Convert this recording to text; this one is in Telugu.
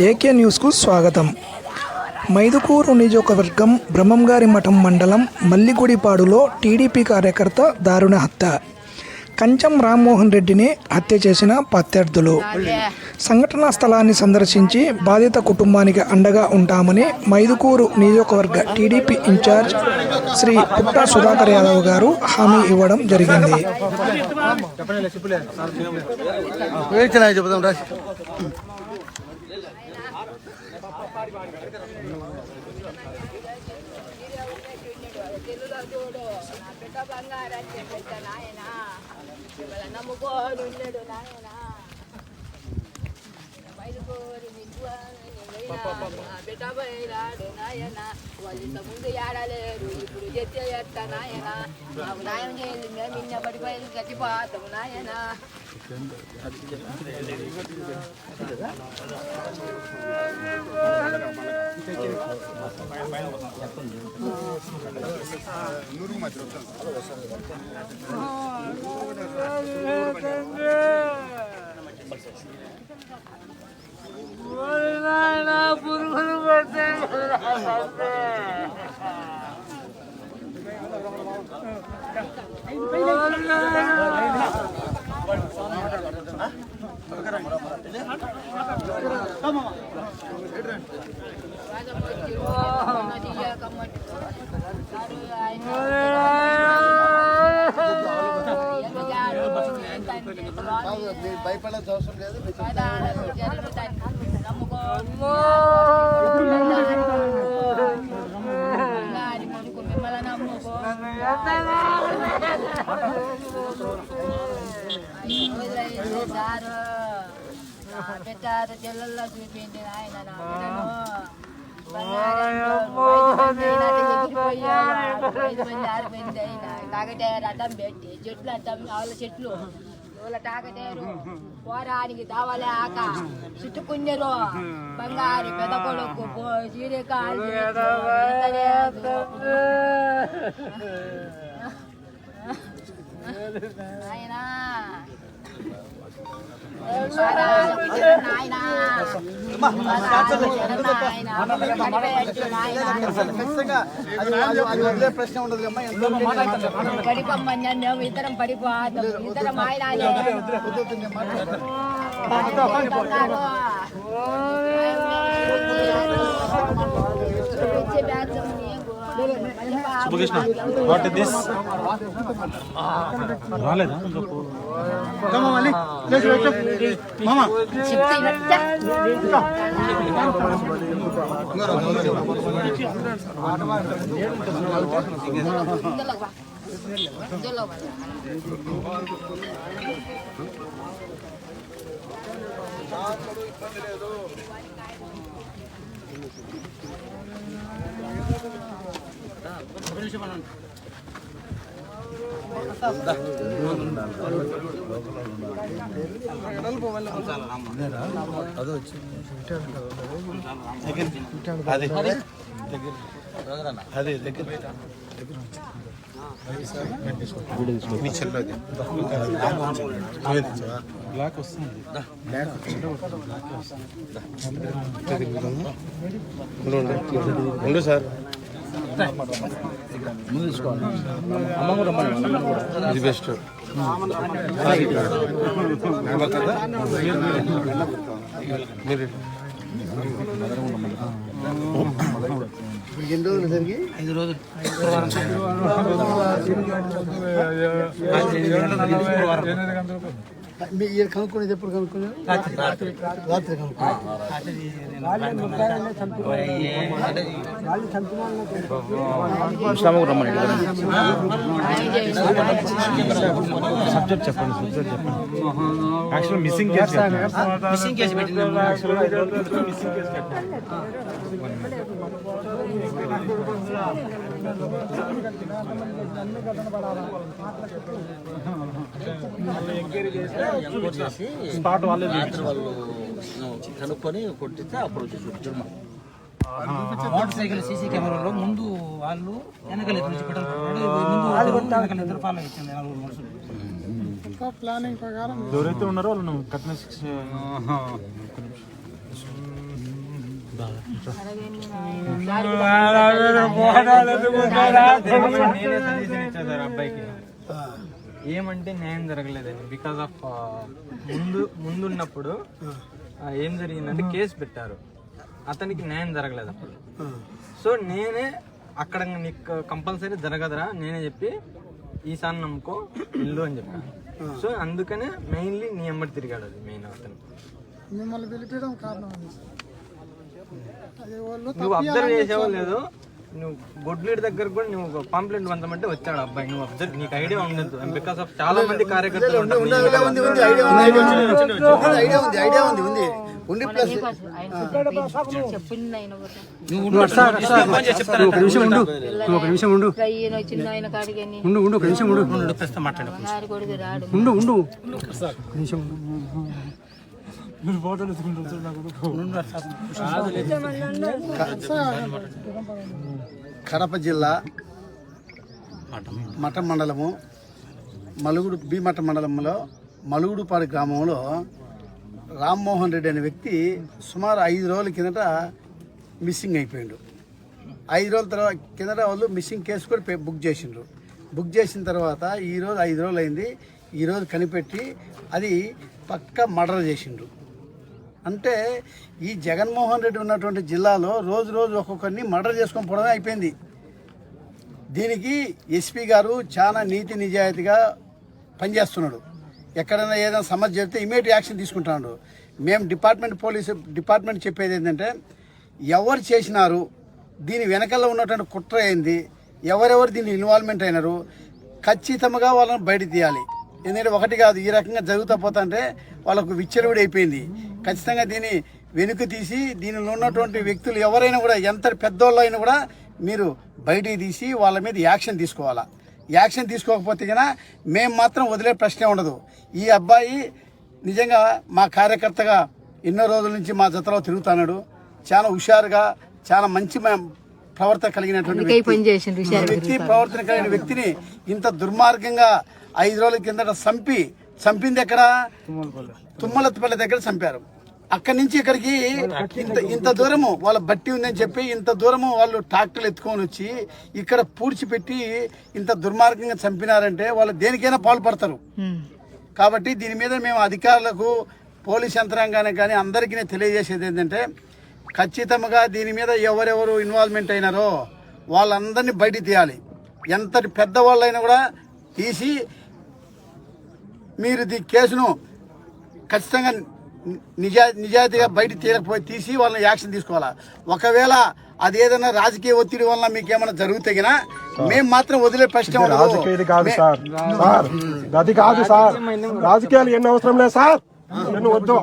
ఏకే న్యూస్కు స్వాగతం. మైదుకూరు నియోజకవర్గం బ్రహ్మంగారి మఠం మండలం మల్లిగుడిపాడులో టీడీపీ కార్యకర్త దారుణ హత్య. కంచం రామ్మోహన్ రెడ్డిని హత్య చేసిన ప్రత్యర్థులు. సంఘటనా స్థలాన్ని సందర్శించి బాధిత కుటుంబానికి అండగా ఉంటామని మైదుకూరు నియోజకవర్గ టీడీపీ ఇన్ఛార్జ్ శ్రీ పుట్ట సుధాకర్ యాదవ్ గారు హామీ ఇవ్వడం జరిగింది. ముందు ఏడలేరు ఇప్పుడు చెత్త నాయన మాకు న్యాయం చేయాలి. మేము ఇన్న పడిపోయి గట్టిపోతాము నాయన. పురుగులు భయపడాల్సిన అవసరం లేదు. పెట్టారు చెల్లెల్లో చూపింది ఆయన ఆరిపోయింది. అయినా తాగటేరు అడ్డం పెట్టి చెట్లు అడ్డం వాళ్ళ చెట్లు వాళ్ళ తాగటేరు పోరానికి దావలే ఆక చుట్టుకున్నారు. బంగారు పెద్ద కొడుకు చీరకాలు ఆయన ప్రశ్న ఉండదు. పడిపోమ్మని మేము ఇద్దరం పడిపోతాం. ఇద్దరం ఆయన Subhakishna, what is this? రాలేదా? Come on, Ali. Let's wake up. Mama. బ్లాక్ వస్తుంది. సార్ ముందు తీసుకోవాలి. అమ్మ కూడా ఇది బెస్ట్. మీరు ఎన్ని రోజులు జరిగి 5 రోజులు కనుక్కునేది ఎప్పుడు కనుక్కున్నారు? రాత్రి సబ్జెక్ట్ చెప్పండి. యాక్చువల్ మిస్సింగ్ కేసు స్పాట్ వాళ్ళే కనుక్కొని కొట్టితే అప్పుడు మోటార్ సైకిల్ సీసీ కెమెరాలో ముందు వాళ్ళు వెనకాల నుంచి పెట్రోల్ ఫాలో ఇచ్చింది 4 మనుషులు. ప్లానింగ్ ప్రకారం ఎవరైతే ఉన్నారో వాళ్ళను కఠిన శిక్ష నేనే సజెషన్ ఇచ్చా సార్ అబ్బాయికి, ఏమంటే న్యాయం జరగలేదని. బికాస్ ఆఫ్ ముందున్నప్పుడు ఏం జరిగిందంటే కేసు పెట్టారు, అతనికి న్యాయం జరగలేదు అప్పుడు. సో నేనే అక్కడ నీకు కంపల్సరీ జరగదురా నేనే చెప్పి ఈసారి నమ్ముకో ఇల్లు అని చెప్పాను. సో అందుకనే మెయిన్లీ నీ ఎమ్మడి తిరిగాడు, అది మెయిన్ అతను. మిమ్మల్ని పిలిపించడం కారణం నువ్వు అబ్జర్వ్ చేసావో లేదో, నువ్వు గొడ్లీడి దగ్గర కూడా నువ్వు పాంప్లెంట్ పంచమంటే వచ్చాడు అబ్బాయి. నువ్వు అబ్జర్వ్, నీకు ఐడియా ఉండదు. బికాస్ ఆఫ్ చాలా మంది కార్యకర్తలు చిన్న ఆయన కాడికి కడప జిల్లా మఠం మండలము బి మఠం మండలంలో మలుగుడుపాడు గ్రామంలో రామ్మోహన్ రెడ్డి అనే వ్యక్తి సుమారు 5 రోజుల కిందట మిస్సింగ్ అయిపోయిండు. 5 రోజుల తర్వాత కిందట వాళ్ళు మిస్సింగ్ కేసు కూడా బుక్ చేసిండ్రు. బుక్ చేసిన తర్వాత ఈరోజు 5 రోజులు అయింది. ఈరోజు కనిపెట్టి అది పక్క మర్డర్ చేసిండ్రు. అంటే ఈ జగన్మోహన్ రెడ్డి ఉన్నటువంటి జిల్లాలో రోజు రోజు ఒక్కొక్కరిని మర్డర్ చేసుకొని పోవడమే అయిపోయింది. దీనికి ఎస్పీ గారు చాలా నీతి నిజాయితీగా పనిచేస్తున్నాడు. ఎక్కడైనా ఏదైనా సమస్య చెప్తే ఇమీడియట్ యాక్షన్ తీసుకుంటున్నాడు. మేము పోలీసు డిపార్ట్మెంట్ చెప్పేది ఏంటంటే, ఎవరు చేసినారు, దీని వెనకాల ఉన్నటువంటి కుట్ర ఏంది, ఎవరెవరు దీన్ని ఇన్వాల్వ్మెంట్ అయినారు, ఖచ్చితంగా వాళ్ళని బయట తీయాలి. ఎందుకంటే ఒకటి కాదు, ఈ రకంగా జరుగుతూ పోతుంటే వాళ్ళకు విచ్చలవిడి అయిపోయింది. ఖచ్చితంగా దీన్ని వెనుక తీసి దీనిలో ఉన్నటువంటి వ్యక్తులు ఎవరైనా కూడా ఎంత పెద్దోళ్ళు అయినా కూడా మీరు బయటికి తీసి వాళ్ళ మీద యాక్షన్ తీసుకోవాలా. యాక్షన్ తీసుకోకపోతే కన్నా మేము మాత్రం వదిలే ప్రశ్నే ఉండదు. ఈ అబ్బాయి నిజంగా మా కార్యకర్తగా ఎన్నో రోజుల నుంచి మా జతలో తిరుగుతున్నాడు. చాలా హుషారుగా చాలా మంచి ప్రవర్తన కలిగినటువంటి వ్యక్తి ప్రవర్తన కలిగిన వ్యక్తిని ఇంత దుర్మార్గంగా 5 రోజుల కిందట చంపింది ఎక్కడ? తుమ్మలపల్లి దగ్గర చంపారు. అక్కడి నుంచి ఇక్కడికి ఇంత దూరము వాళ్ళ బట్టి ఉందని చెప్పి ఇంత దూరము వాళ్ళు ట్రాక్టర్లు ఎత్తుకొని వచ్చి ఇక్కడ పూడ్చిపెట్టి ఇంత దుర్మార్గంగా చంపినారంటే వాళ్ళు దేనికైనా పాల్పడతారు. కాబట్టి దీని మీద మేము అధికారులకు, పోలీస్ యంత్రాంగానికి కానీ అందరికీ తెలియజేసేది ఏంటంటే, ఖచ్చితంగా దీని మీద ఎవరెవరు ఇన్వాల్వ్మెంట్ అయినారో వాళ్ళందరినీ బయట తీయాలి. ఎంతటి పెద్దవాళ్ళైనా కూడా తీసి మీరు ఈ కేసును ఖచ్చితంగా నిజాయితీగా బయట తీసి వాళ్ళని యాక్షన్ తీసుకోవాలా. ఒకవేళ అది ఏదైనా రాజకీయ ఒత్తిడి వల్ల మీకు ఏమైనా జరుగుతాగినా మేము మాత్రం వదిలే ప్రశ్న ఉండదు. అది కాదు సార్, రాజకీయాలు ఎన్ని అవసరం లేదు సార్, వద్దు.